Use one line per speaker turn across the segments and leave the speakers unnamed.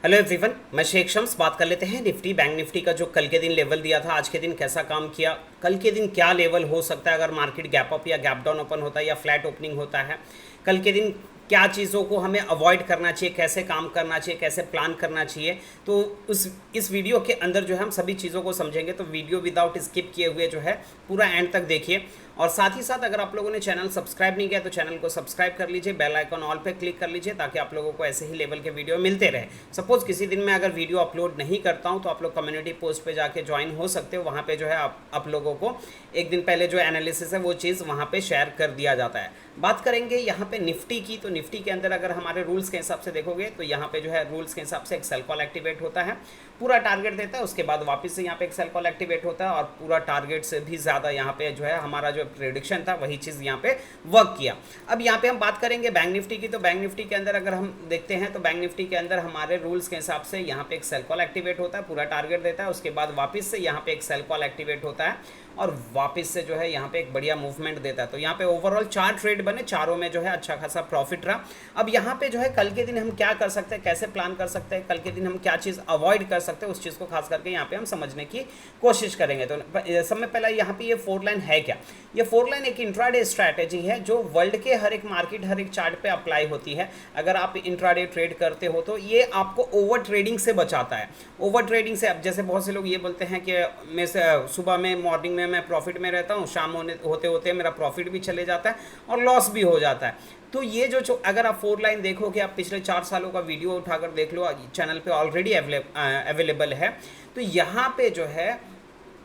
Hello everyone, मैं शेख शम्स बात कर लेते हैं निफ्टी बैंक निफ्टी का जो कल के दिन लेवल दिया था, आज के दिन कैसा काम किया, कल के दिन क्या लेवल हो सकता है अगर मार्केट गैप अप या गैप डाउन ओपन होता है या फ्लैट ओपनिंग होता है, कल के दिन क्या चीज़ों को हमें अवॉइड करना चाहिए, कैसे काम करना चाहिए, कैसे प्लान करना चाहिए। तो उस इस वीडियो के अंदर जो है हम सभी चीज़ों को समझेंगे। तो वीडियो विदाउट स्किप किए हुए जो है पूरा एंड तक देखिए। और साथ ही साथ अगर आप लोगों ने चैनल सब्सक्राइब नहीं किया तो चैनल को सब्सक्राइब कर लीजिए, बेल आइकन ऑल पे क्लिक कर लीजिए ताकि आप लोगों को ऐसे ही लेवल के वीडियो मिलते रहे। सपोज किसी दिन मैं अगर वीडियो अपलोड नहीं करता हूं तो आप लोग कम्युनिटी पोस्ट पे जाके ज्वाइन हो सकते हो। वहाँ पे जो है आप लोगों को एक दिन पहले जो एनालिसिस है वो चीज़ वहाँ पे शेयर कर दिया जाता है। बात करेंगे यहाँ पे निफ्टी की। तो निफ्टी के अंदर अगर हमारे रूल्स के हिसाब से देखोगे तो यहाँ पे जो है रूल्स के हिसाब से एक सेल कॉल एक्टिवेट होता है, पूरा टारगेट देता है, उसके बाद वापस से यहाँ पे एक सेल कॉल एक्टिवेट होता है और पूरा टारगेट से भी ज़्यादा यहाँ पे जो है हमारा जो प्रेडिक्शन था वही चीज़ यहाँ पे वर्क किया। अब यहाँ पे हम बात करेंगे बैंक निफ्टी की। तो बैंक निफ्टी के अंदर अगर हम देखते हैं तो बैंक निफ्टी के अंदर हमारे रूल्स के हिसाब से यहाँ पे एक सेल कॉल एक्टिवेट होता है, पूरा टारगेट देता है, उसके बाद वापस से यहाँ पे एक सेल कॉल एक्टिवेट होता है और वापस से जो है यहाँ पे एक बढ़िया मूवमेंट देता है। तो यहाँ पे ओवरऑल 4 ट्रेड बने, चारों में जो है अच्छा खासा प्रॉफिट रहा। अब यहाँ पे जो है कल के दिन हम क्या कर सकते हैं, कैसे प्लान कर सकते हैं, कल के दिन हम क्या चीज़ अवॉइड कर सकते हैं, उस चीज़ को खास करके यहाँ पे हम समझने की कोशिश करेंगे। तो सब में पहला यहाँ पे ये 4 लाइन है क्या। ये 4 लाइन एक इंट्राडे स्ट्रैटेजी है जो वर्ल्ड के हर एक मार्केट हर एक चार्ट पे अप्लाई होती है। अगर आप इंट्राडे ट्रेड करते हो तो ये आपको ओवर ट्रेडिंग से बचाता है। ओवर ट्रेडिंग से अब जैसे बहुत से लोग ये बोलते हैं कि मैं सुबह में मॉर्निंग में मैं प्रॉफिट में रहता हूँ, शाम होते होते मेरा प्रॉफिट भी चले जाता है और लॉस भी हो जाता है। तो ये जो अगर आप 4 लाइन देखोगे, आप पिछले 4 सालों का वीडियो उठाकर देख लो, चैनल पे ऑलरेडी अवेलेबल है। तो यहाँ पे जो है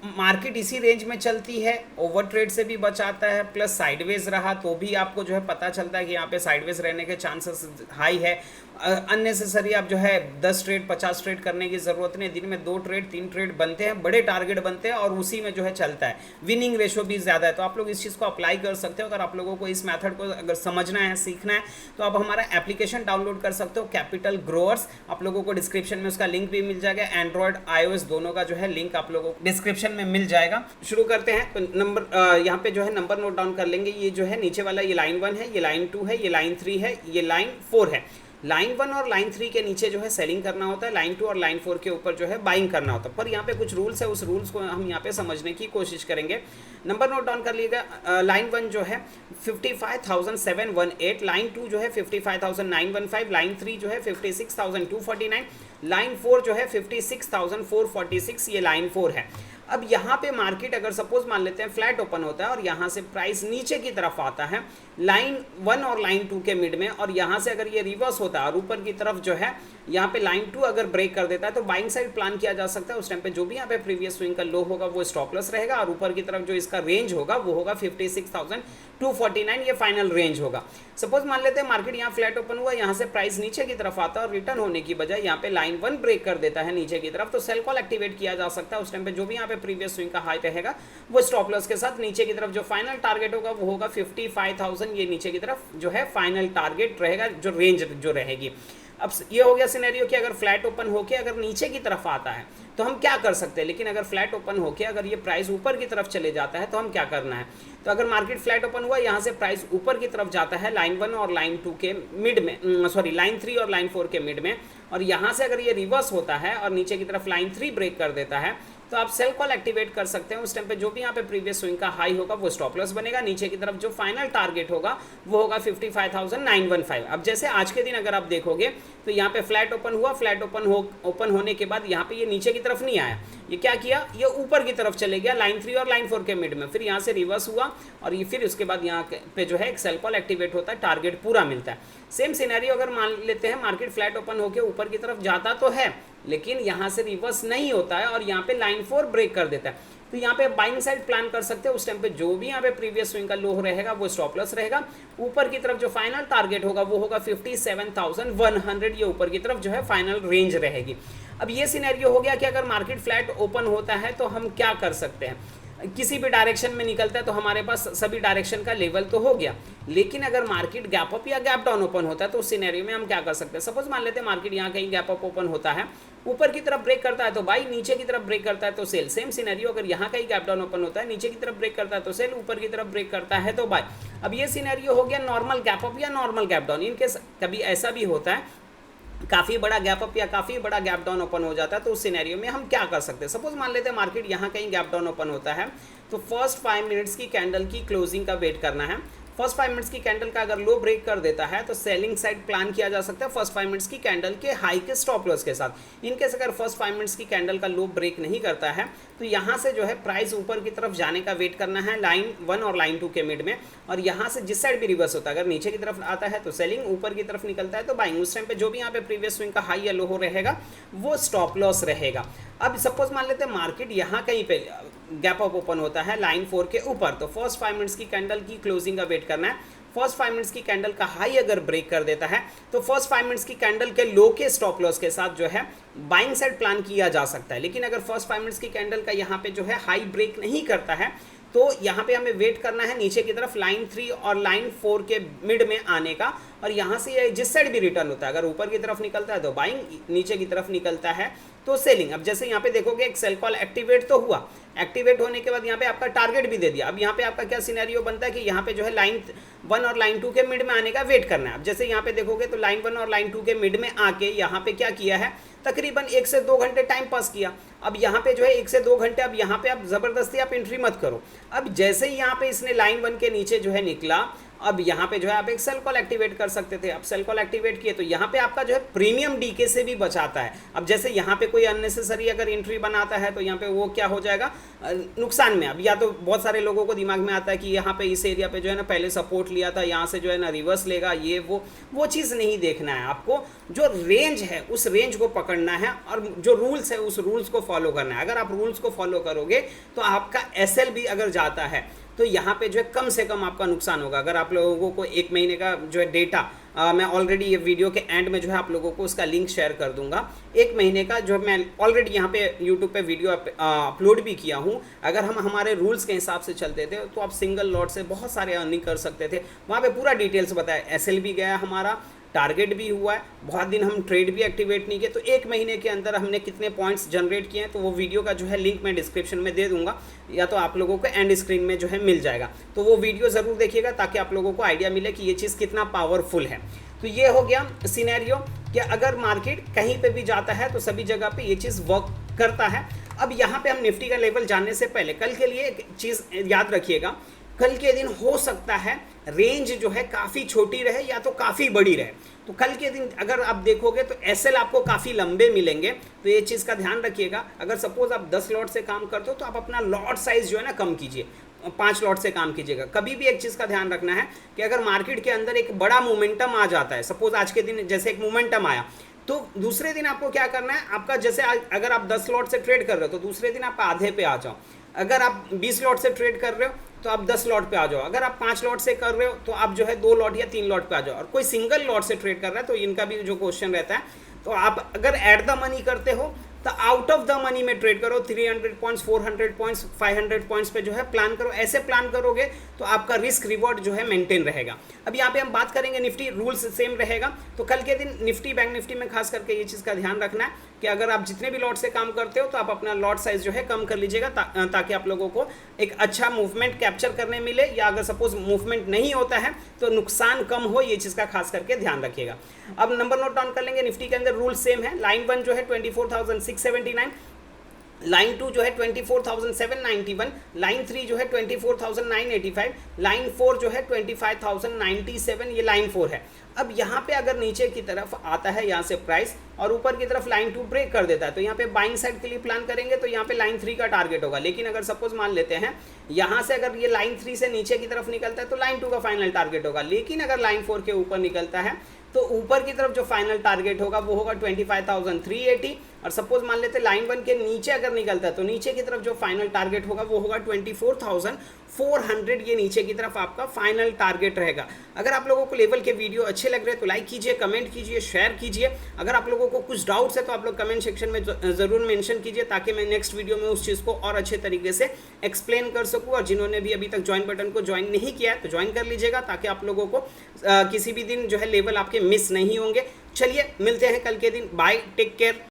मार्केट इसी रेंज में चलती है, ओवर ट्रेड से भी बचाता है, प्लस साइडवेज रहा तो भी आपको जो है पता चलता है कि यहाँ पे साइडवेज रहने के चांसेस हाई है। अननेसेसरी आप जो है 10 ट्रेड 50 ट्रेड करने की ज़रूरत नहीं। दिन में 2 ट्रेड 3 ट्रेड बनते हैं, बड़े टारगेट बनते हैं और उसी में जो है चलता है, विनिंग रेशो भी ज़्यादा है। तो आप लोग इस चीज़ को अप्लाई कर सकते हो। अगर आप लोगों को इस मेथड को अगर समझना है, सीखना है, तो आप हमारा एप्लीकेशन डाउनलोड कर सकते हो, कैपिटल ग्रोअर्स। आप लोगों को डिस्क्रिप्शन में उसका लिंक भी मिल जाएगा। एंड्रॉयड iOS दोनों का जो है लिंक आप लोगों को डिस्क्रिप्शन में मिल जाएगा। शुरू करते हैं। तो नंबर यहाँ पे जो है नंबर नोट डाउन कर लेंगे। ये जो है नीचे वाला ये लाइन 1 है, ये लाइन 2 है, ये लाइन 3 है, ये लाइन 4 है। लाइन 1 और लाइन 3 के नीचे जो है सेलिंग करना होता है, लाइन 2 और लाइन 4 के ऊपर जो है बाइंग करना होता है। पर यहाँ पे कुछ रूल्स है, उस रूल्स को हम यहाँ पे समझने की कोशिश करेंगे। नंबर नोट डाउन कर लीजिएगा। लाइन 1 जो है 55,718, लाइन 2 जो है 55,915, लाइन 3 जो है 56,249, लाइन 4 जो है 56,446, ये लाइन 4 है। अब यहाँ पे मार्केट अगर सपोज मान लेते हैं फ्लैट ओपन होता है और यहाँ से प्राइस नीचे की तरफ आता है लाइन 1 और लाइन 2 के मिड में, और यहाँ से अगर ये रिवर्स होता है और ऊपर की तरफ जो है यहाँ पे लाइन 2 अगर ब्रेक कर देता है तो बाइंग साइड प्लान किया जा सकता है। उस टाइम पे जो भी यहाँ पे प्रीवियस स्विंग का लो होगा वो स्टॉप लॉस रहेगा और ऊपर की तरफ जो इसका रेंज होगा वो होगा 56,249, ये फाइनल रेंज होगा। सपोज मान लेते हैं मार्केट यहाँ फ्लैट ओपन हुआ, यहाँ से प्राइस नीचे की तरफ आता है और रिटर्न होने की बजाय यहाँ पे लाइन 1 ब्रेक कर देता है नीचे की तरफ, तो सेल कॉल एक्टिवेट किया जा सकता है। उस टाइम पे जो भी यहाँ पे प्रीवियस स्विंग का हाई रहेगा वो स्टॉप लॉस के साथ नीचे की तरफ जो फाइनल टारगेट होगा वो होगा 55,000, ये नीचे की तरफ जो है फाइनल टारगेट रहेगा, जो रेंज जो रहेगी। अब ये हो गया सिनेरियो कि अगर फ्लैट ओपन होके अगर नीचे की तरफ आता है तो हम क्या कर सकते हैं, लेकिन अगर फ्लैट ओपन होके अगर ये प्राइस ऊपर की तरफ चले जाता है तो हम क्या करना है। तो अगर मार्केट फ्लैट ओपन हुआ, यहाँ से प्राइस ऊपर की तरफ जाता है लाइन 1 और लाइन 2 के मिड में, सॉरी लाइन 3 और लाइन 4 के मिड में, और यहाँ से अगर ये रिवर्स होता है और नीचे की तरफ लाइन 3 ब्रेक कर देता है तो आप सेल कॉल एक्टिवेट कर सकते हैं। उस टाइम पे जो भी यहाँ पे प्रीवियस स्विंग का हाई होगा वो स्टॉप लॉस बनेगा, नीचे की तरफ जो फाइनल टारगेट होगा वो होगा 55,915। अब जैसे आज के दिन अगर आप देखोगे तो यहाँ पे फ्लैट ओपन हुआ, फ्लैट ओपन होने के बाद यहाँ पे ये नीचे की तरफ नहीं आया, ये क्या किया, ये ऊपर की तरफ चले गया लाइन 3 और लाइन 4 के मिड में, फिर यहाँ से रिवर्स हुआ और ये फिर उसके बाद यहाँ पे जो है एक सेल कॉल एक्टिवेट होता है, टारगेट पूरा मिलता है। सेम सिनेरियो अगर मान लेते हैं मार्केट फ्लैट ओपन होकर ऊपर की तरफ जाता तो है लेकिन यहाँ से रिवर्स नहीं होता है और यहाँ पे लाइन 4 ब्रेक कर देता है, तो यहाँ पे बाइंग साइड प्लान कर सकते हैं। उस टाइम पे जो भी यहाँ पे प्रीवियस स्विंग का लो रहेगा वो स्टॉप लॉस रहेगा, ऊपर की तरफ जो फाइनल टारगेट होगा वो होगा 57,100, ये ऊपर की तरफ जो है फाइनल रेंज रहेगी। अब ये सिनेरियो हो गया कि अगर मार्केट फ्लैट ओपन होता है तो हम क्या कर सकते हैं। किसी भी डायरेक्शन में निकलता है तो हमारे पास सभी डायरेक्शन का लेवल तो हो गया, लेकिन अगर मार्केट गैप अप या गैप डाउन ओपन होता है तो उस सिनेरियो में हम क्या कर सकते हैं। सपोज मान लेते हैं मार्केट यहाँ कहीं गैप अप ओपन होता है, ऊपर की तरफ ब्रेक करता है तो बाई, नीचे की तरफ ब्रेक करता है तो सेल। सेम सिनेरियो अगर यहाँ कहीं गैप डाउन ओपन होता है, नीचे की तरफ ब्रेक करता है तो सेल, ऊपर की तरफ ब्रेक करता है तो बाई। अब ये सिनेरियो हो गया नॉर्मल गैप अप या नॉर्मल गैप डाउन। इनकेस कभी ऐसा भी होता है काफ़ी बड़ा गैप अप या काफ़ी बड़ा गैप डाउन ओपन हो जाता है, तो उस सिनेरियो में हम क्या कर सकते हैं। सपोज मान लेते हैं मार्केट यहाँ कहीं गैप डाउन ओपन होता है, तो फर्स्ट 5 मिनट्स की कैंडल की क्लोजिंग का वेट करना है। फर्स्ट 5 मिनट्स की कैंडल का अगर लो ब्रेक कर देता है तो सेलिंग साइड प्लान किया जा सकता है फर्स्ट 5 मिनट्स की कैंडल के हाई के स्टॉप लॉस के साथ। इनकेस अगर फर्स्ट 5 मिनट्स की कैंडल का लो ब्रेक नहीं करता है तो यहाँ से जो है प्राइस ऊपर की तरफ जाने का वेट करना है लाइन 1 और लाइन 2 के मिड में, और यहाँ से जिस साइड भी रिवर्स होता है, अगर नीचे की तरफ आता है तो सेलिंग, ऊपर की तरफ निकलता है तो बाइंग। उस टाइम पे जो भी यहाँ पे प्रीवियस स्विंग का हाई या लो हो रहेगा वो स्टॉप लॉस रहेगा। अब सपोज मान लेते हैं मार्केट यहाँ कहीं पे गैप अप ओपन होता है लाइन 4 के ऊपर, तो फर्स्ट 5 मिनट्स की कैंडल की क्लोजिंग का वेट करना है। फर्स्ट 5 मिनट्स की कैंडल का हाई अगर ब्रेक कर देता है तो फर्स्ट 5 मिनट्स की कैंडल के लो के स्टॉप लॉस के साथ जो है बाइंग साइड प्लान किया जा सकता है। लेकिन अगर फर्स्ट 5 मिनट्स की कैंडल का यहाँ पे जो है हाई ब्रेक नहीं करता है तो यहाँ पे हमें वेट करना है नीचे की तरफ लाइन 3 और लाइन 4 के मिड में आने का, और यहाँ से ये जिस साइड भी रिटर्न होता है, अगर ऊपर की तरफ निकलता है तो बाइंग, नीचे की तरफ निकलता है तो सेलिंग। अब जैसे यहाँ पे देखोगे एक सेल कॉल एक्टिवेट तो हुआ, एक्टिवेट होने के बाद यहाँ पे आपका टारगेट भी दे दिया। अब यहाँ पे आपका क्या सिनेरियो बनता है कि यहाँ पे जो है लाइन 1 और लाइन 2 के मिड में आने का वेट करना है। अब जैसे यहाँ पे देखोगे तो लाइन 1 और लाइन 2 के मिड में आके यहाँ पे क्या किया है, तकरीबन 1 से 2 घंटे टाइम पास किया। अब यहाँ पे जो है 1 से 2 घंटे, अब यहाँ पे आप ज़बरदस्ती आप एंट्री मत करो। अब जैसे ही यहाँ पे इसने लाइन 1 के नीचे जो है निकला, अब यहाँ पे जो है आप एक सेल कॉल एक्टिवेट कर सकते थे। अब सेल कॉल एक्टिवेट किए तो यहाँ पे आपका जो है प्रीमियम डीके से भी बचाता है। अब जैसे यहाँ पे कोई अननेसेसरी अगर एंट्री बनाता है तो यहाँ पे वो क्या हो जाएगा, नुकसान में। अब या तो बहुत सारे लोगों को दिमाग में आता है कि यहाँ पे इस एरिया पे जो है ना पहले सपोर्ट लिया था, यहाँ से जो है ना रिवर्स लेगा, ये वो चीज़ नहीं देखना है आपको। जो रेंज है उस रेंज को पकड़ना है और जो रूल्स है उस रूल्स को फॉलो करना है। अगर आप रूल्स को फॉलो करोगे तो आपका एसएल भी अगर जाता है तो यहाँ पे जो है कम से कम आपका नुकसान होगा। अगर आप लोगों को 1 महीने का जो है डेटा, मैं ऑलरेडी ये वीडियो के एंड में जो है आप लोगों को उसका लिंक शेयर कर दूंगा। 1 महीने का जो मैं ऑलरेडी यहाँ पे यूट्यूब पे वीडियो अपलोड भी किया हूँ। अगर हम हमारे रूल्स के हिसाब से चलते थे तो आप सिंगल लॉट से बहुत सारे अर्निंग कर सकते थे। वहाँ पे पूरा डिटेल्स बताया, एसएल भी गया हमारा, टारगेट भी हुआ है, बहुत दिन हम ट्रेड भी एक्टिवेट नहीं किए, तो 1 महीने के अंदर हमने कितने पॉइंट्स जनरेट किए हैं। तो वो वीडियो का जो है लिंक मैं डिस्क्रिप्शन में दे दूंगा, या तो आप लोगों को एंड स्क्रीन में जो है मिल जाएगा। तो वो वीडियो ज़रूर देखिएगा ताकि आप लोगों को आइडिया मिले कि ये चीज़ कितना पावरफुल है। तो ये हो गया सिनेरियो कि अगर मार्केट कहीं पे भी जाता है तो सभी जगह पे ये चीज़ वर्क करता है। अब यहाँ पे हम निफ्टी का लेवल जानने से पहले कल के लिए एक चीज़ याद रखिएगा, कल के दिन हो सकता है रेंज जो है काफ़ी छोटी रहे या तो काफ़ी बड़ी रहे। तो कल के दिन अगर आप देखोगे तो एसएल आपको काफ़ी लंबे मिलेंगे, तो ये चीज़ का ध्यान रखिएगा। अगर सपोज आप 10 लॉट से काम करते हो तो आप अपना लॉट साइज़ जो है ना कम कीजिए, 5 लॉट से काम कीजिएगा। कभी भी एक चीज़ का ध्यान रखना है कि अगर मार्केट के अंदर एक बड़ा मोमेंटम आ जाता है, सपोज आज के दिन जैसे एक मोमेंटम आया, तो दूसरे दिन आपको क्या करना है, आपका जैसे अगर आप 10 लॉट से ट्रेड कर रहे हो तो दूसरे दिन आप आधे पे आ जाओ। अगर आप 20 लॉट से ट्रेड कर रहे हो तो आप 10 लॉट पे आ जाओ। अगर आप 5 लॉट से कर रहे हो तो आप जो है 2 लॉट या 3 लॉट पे आ जाओ। और कोई सिंगल लॉट से ट्रेड कर रहा है तो इनका भी जो क्वेश्चन रहता है, तो आप अगर एट द मनी करते हो तो आउट ऑफ द मनी में ट्रेड करो। 300 पॉइंट्स, 400 पॉइंट्स, 500 पॉइंट्स पे जो है प्लान करो। ऐसे प्लान करोगे तो आपका रिस्क रिवॉर्ड जो है मेंटेन रहेगा। अब यहाँ पे हम बात करेंगे निफ्टी, रूल्स सेम रहेगा। तो कल के दिन निफ्टी, बैंक निफ्टी में खास करके ये चीज़ का ध्यान रखना है कि अगर आप जितने भी लॉट से काम करते हो तो आप अपना लॉट साइज जो है कम कर लीजिएगा, ताकि आप लोगों को एक अच्छा मूवमेंट कैप्चर करने मिले, या अगर सपोज मूवमेंट नहीं होता है तो नुकसान कम हो, ये चीज़ का खास करके ध्यान रखिएगा। अब नंबर नोट डाउन कर लेंगे। निफ्टी के अंदर रूल सेम है। लाइन 1 जो है 24,679, लाइन 2 जो है 24,791, लाइन 3 जो है 24,985, लाइन 4 जो है 25,097, ये लाइन 4 है। अब यहाँ पे अगर नीचे की तरफ आता है यहाँ से प्राइस और ऊपर की तरफ लाइन 2 ब्रेक कर देता है तो यहाँ पे बाइंग साइड के लिए प्लान करेंगे, तो यहाँ पे लाइन 3 का टारगेट होगा। लेकिन अगर सपोज मान लेते हैं यहाँ से अगर ये लाइन 3 से नीचे की तरफ निकलता है तो लाइन 2 का फाइनल टारगेट होगा। लेकिन अगर लाइन 4 के ऊपर निकलता है तो ऊपर की तरफ जो फाइनल टारगेट होगा वो होगा 25,380। और सपोज मान लेते लाइन 1 के नीचे अगर निकलता है तो नीचे की तरफ जो फाइनल टारगेट होगा वो होगा 24,400। ये नीचे की तरफ आपका फाइनल टारगेट रहेगा। अगर आप लोगों को लेवल के वीडियो अच्छे लग रहे हैं तो लाइक कीजिए, कमेंट कीजिए, शेयर कीजिए। अगर आप लोगों को कुछ डाउट्स है तो आप लोग कमेंट सेक्शन में ज़रूर मेंशन कीजिए, ताकि मैं नेक्स्ट वीडियो में उस चीज़ को और अच्छे तरीके से एक्सप्लेन कर सकूँ। और जिन्होंने भी अभी तक ज्वाइन बटन को ज्वाइन नहीं किया है तो ज्वाइन कर लीजिएगा, ताकि आप लोगों को किसी भी दिन जो है लेवल आपके मिस नहीं होंगे। चलिए मिलते हैं कल के दिन। Bye, take care.